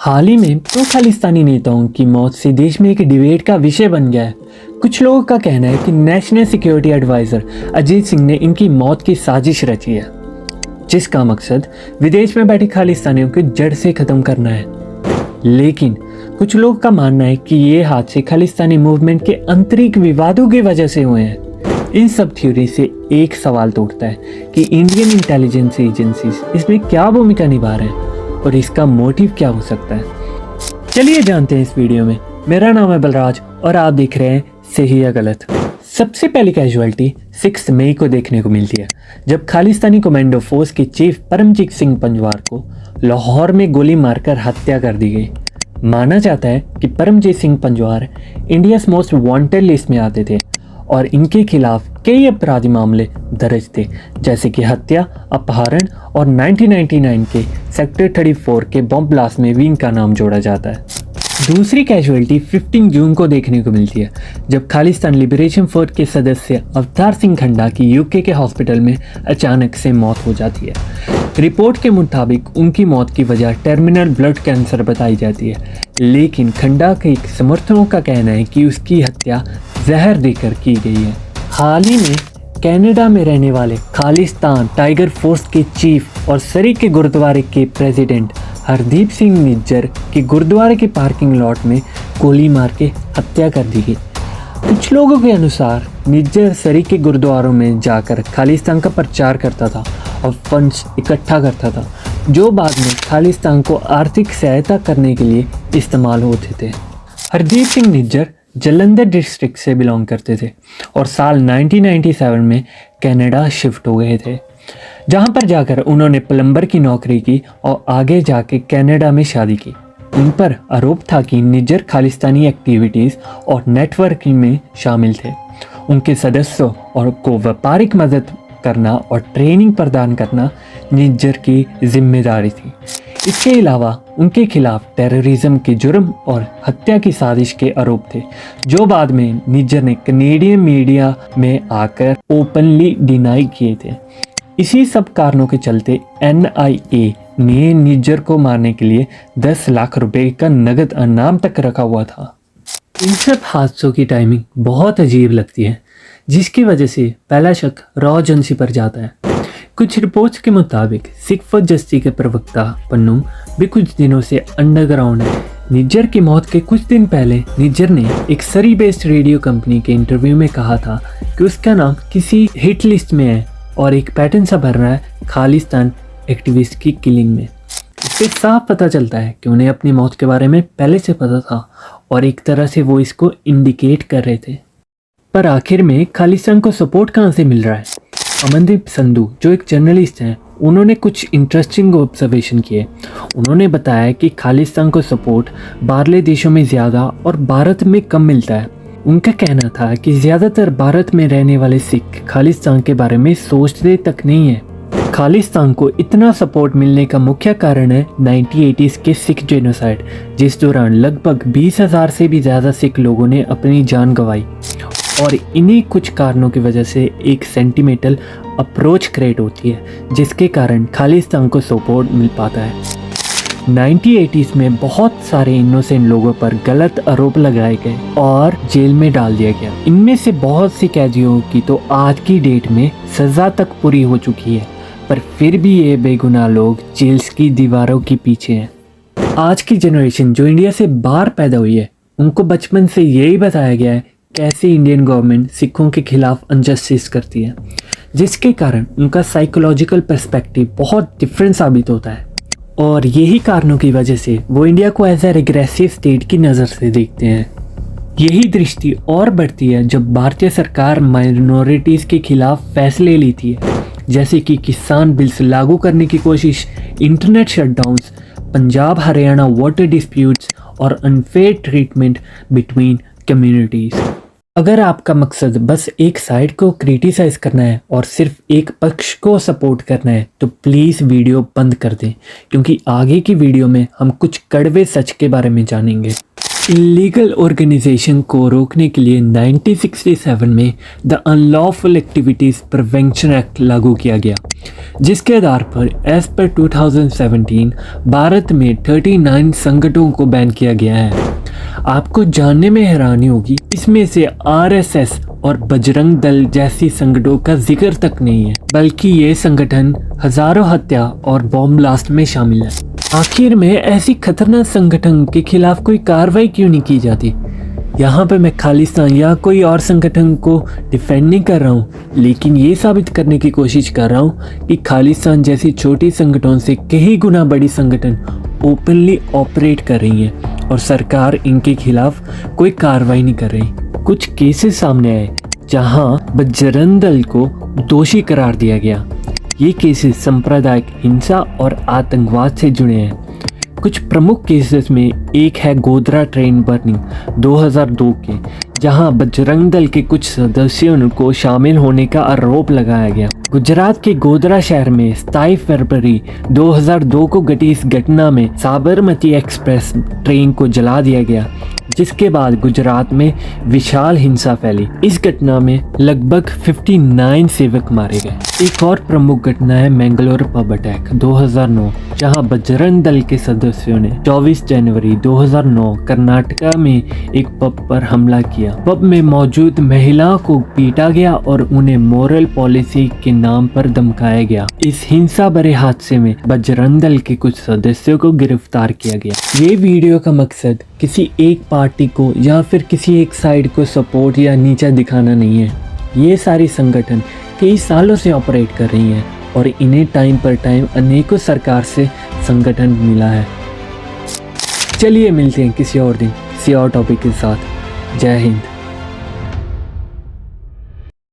हाल ही में दो खालिस्तानी नेताओं की मौत से देश में एक डिबेट का विषय बन गया है। कुछ लोगों का कहना है कि national security adviser Ajit Singh ने इनकी मौत की साजिश रची है, जिसका मकसद विदेश में बैठे खालिस्तानियों को जड़ से ख़त्म करना है। लेकिन कुछ लोगों का मानना है कि ये हादसे खालिस्तानी मूवमेंट के आंतरिक विवादों की वजह से हुए हैं। इन सब थ्योरी से एक सवाल तो उठता है कि इंडियन इंटेलिजेंस एजेंसीज इसमें क्या भूमिका निभा रहे हैं और इसका मोटिव क्या हो सकता है। चलिए जानते हैं इस वीडियो में। मेरा नाम है बलराज और आप देख रहे हैं सही या गलत। सबसे पहली कैजुअलिटी 6 मई को देखने को मिलती है, जब खालिस्तानी कमांडो फोर्स के चीफ परमजीत सिंह पंजवार को लाहौर में गोली मारकर हत्या कर दी गई। माना जाता है कि Paramjit Singh Panjwar India's most wanted list में आते थे और इनके खिलाफ कई अपराधी मामले दर्ज थे, जैसे कि हत्या, अपहरण और 1999 के सेक्टर 34 के बम ब्लास्ट में भी इनका नाम जोड़ा जाता है। दूसरी कैजुअलिटी 15 जून को देखने को मिलती है, जब खालिस्तान लिबरेशन फोर्स के सदस्य अवतार सिंह खंडा की यूके के हॉस्पिटल में अचानक से मौत हो जाती है। रिपोर्ट के मुताबिक उनकी मौत की वजह टर्मिनल ब्लड कैंसर बताई जाती है, लेकिन खंडा के समर्थकों का कहना है कि उसकी हत्या जहर देकर की गई है। हाल ही में कनाडा में रहने वाले खालिस्तान टाइगर फोर्स के चीफ और सरी के गुरुद्वारे के प्रेसिडेंट हरदीप सिंह निज्जर की गुरुद्वारे के पार्किंग लॉट में गोली मार के हत्या कर दी गई। कुछ लोगों के अनुसार निज्जर सरी के गुरुद्वारों में जाकर खालिस्तान का प्रचार करता था और फंड्स इकट्ठा करता था, जो बाद में खालिस्तान को आर्थिक सहायता करने के लिए इस्तेमाल होते थे। हरदीप सिंह निज्जर जलंधर डिस्ट्रिक्ट से बिलोंग करते थे और साल 1997 में कनाडा शिफ्ट हो गए थे, जहां पर जाकर उन्होंने प्लम्बर की नौकरी की और आगे जाके कनाडा में शादी की। उन पर आरोप था कि निज्जर खालिस्तानी एक्टिविटीज़ और नेटवर्किंग में शामिल थे। उनके सदस्यों और को व्यापारिक मदद करना और ट्रेनिंग प्रदान करना निज्जर की जिम्मेदारी थी। इसके अलावा उनके खिलाफ टेररिज्म के जुर्म और हत्या की साजिश के आरोप थे, जो बाद में निज्जर ने कनेडियन मीडिया में आकर ओपनली डिनाई किए थे। इसी सब कारणों के चलते NIA ने निज्जर को मारने के लिए 10 लाख रुपए का नगद इनाम तक रखा हुआ था। इन सब हादसों की टाइमिंग बहुत अजीब लगती है, जिसकी वजह से पहला शक रॉ एजेंसी पर जाता है। कुछ रिपोर्ट्स के मुताबिक सिख फॉर जस्टिस के प्रवक्ता पन्नू भी कुछ दिनों से अंडरग्राउंड है। निज्जर की मौत के कुछ दिन पहले निज्जर ने एक सरी बेस्ड रेडियो कंपनी के इंटरव्यू में कहा था कि उसका नाम किसी हिट लिस्ट में है और एक पैटर्न सा भर रहा है खालिस्तान एक्टिविस्ट की किलिंग में। इससे साफ पता चलता है कि उन्हें अपनी मौत के बारे में पहले से पता था और एक तरह से वो इसको इंडिकेट कर रहे थे। पर आखिर में खालिस्तान को सपोर्ट कहाँ से मिल रहा है? अमनदीप संधू, जो एक जर्नलिस्ट हैं, उन्होंने कुछ इंटरेस्टिंग ऑब्जर्वेशन किए। उन्होंने बताया कि खालिस्तान को सपोर्ट बाहरले देशों में ज़्यादा और भारत में कम मिलता है। उनका कहना था कि ज़्यादातर भारत में रहने वाले सिख खालिस्तान के बारे में सोचते तक नहीं है। खालिस्तान को इतना सपोर्ट मिलने का मुख्य कारण है 1980s के सिख जेनोसाइड, जिस दौरान लगभग 20,000 से भी ज़्यादा सिख लोगों ने अपनी जान गंवाई और इन्हीं कुछ कारणों की वजह से एक सेंटिमेंटल अप्रोच क्रिएट होती है, जिसके कारण खालिस्तान को सपोर्ट मिल पाता है। 1980s में बहुत सारे इनोसेंट लोगों पर गलत आरोप लगाए गए और जेल में डाल दिया गया। इनमें से बहुत सी कैदियों की तो आज की डेट में सज़ा तक पूरी हो चुकी है, पर फिर भी ये बेगुनाह लोग जेल्स की दीवारों के पीछे हैं। आज की जनरेशन जो इंडिया से बाहर पैदा हुई है, उनको बचपन से यही बताया गया है कैसे इंडियन गवर्नमेंट सिखों के खिलाफ अनजस्टिस करती है, जिसके कारण उनका साइकोलॉजिकल पर्सपेक्टिव बहुत डिफरेंट साबित होता है और यही कारणों की वजह से वो इंडिया को एज ए रिग्रेसिव स्टेट की नज़र से देखते हैं। यही दृष्टि और बढ़ती है जब भारतीय सरकार माइनॉरिटीज़ के खिलाफ फैसले लेती है, जैसे कि किसान बिल्स लागू करने की कोशिश, internet shutdowns, Punjab Haryana water disputes और अनफेयर ट्रीटमेंट बिटवीन कम्युनिटीज़। अगर आपका मकसद बस एक साइड को क्रिटिसाइज करना है और सिर्फ एक पक्ष को सपोर्ट करना है, तो प्लीज़ वीडियो बंद कर दें, क्योंकि आगे की वीडियो में हम कुछ कड़वे सच के बारे में जानेंगे। इलीगल ऑर्गेनाइजेशन को रोकने के लिए 1967 में the unlawful activities prevention act लागू किया गया, जिसके आधार पर एज पर 2017 भारत में 39 संगठनों को बैन किया गया है। आपको जानने में हैरानी होगी, इसमें से आरएसएस और बजरंग दल जैसी संगठनों का जिक्र तक नहीं है, बल्कि ये संगठन हजारों हत्या और बॉम्ब ब्लास्ट में शामिल है। आखिर में ऐसी खतरनाक संगठन के खिलाफ कोई कार्रवाई क्यों नहीं की जाती? यहाँ पे मैं खालिस्तान या कोई और संगठन को डिफेंड नहीं कर रहा हूँ, लेकिन ये साबित करने की कोशिश कर रहा हूँ कि खालिस्तान जैसी छोटी संगठनों से कई गुना बड़ी संगठन ओपनली ऑपरेट कर रही हैं और सरकार इनके खिलाफ कोई कार्रवाई नहीं कर रही। कुछ केसेस सामने आए जहां बजरंग दल को दोषी करार दिया गया। ये केसेस सांप्रदायिक हिंसा और आतंकवाद से जुड़े हैं। कुछ प्रमुख केसेस में एक है गोधरा ट्रेन बर्निंग 2002 के, जहां बजरंग दल के कुछ सदस्यों को शामिल होने का आरोप लगाया गया। गुजरात के गोधरा शहर में 27 फरवरी 2002 को घटी इस घटना में साबरमती एक्सप्रेस ट्रेन को जला दिया गया, जिसके बाद गुजरात में विशाल हिंसा फैली। इस घटना में लगभग 59 सेवक मारे गए। एक और प्रमुख घटना है मैंगलोर पब अटैक 2009, जहां बजरंग दल के सदस्यों ने 24 जनवरी 2009 कर्नाटका में एक पब पर हमला किया। पब में मौजूद महिलाओं को पीटा गया और उन्हें मोरल पॉलिसी के नाम पर धमकाया गया। इस हिंसा भरे हादसे में बजरंग दल के कुछ सदस्यों को गिरफ्तार किया गया। ये वीडियो का मकसद किसी एक पार्टी को या फिर किसी एक साइड को सपोर्ट या नीचा दिखाना नहीं है। ये सारी संगठन कई सालों से ऑपरेट कर रही हैं और इन्हें टाइम पर टाइम अनेकों सरकार से संगठन मिला है। चलिए मिलते हैं किसी और दिन किसी और टॉपिक के साथ। जय हिंद।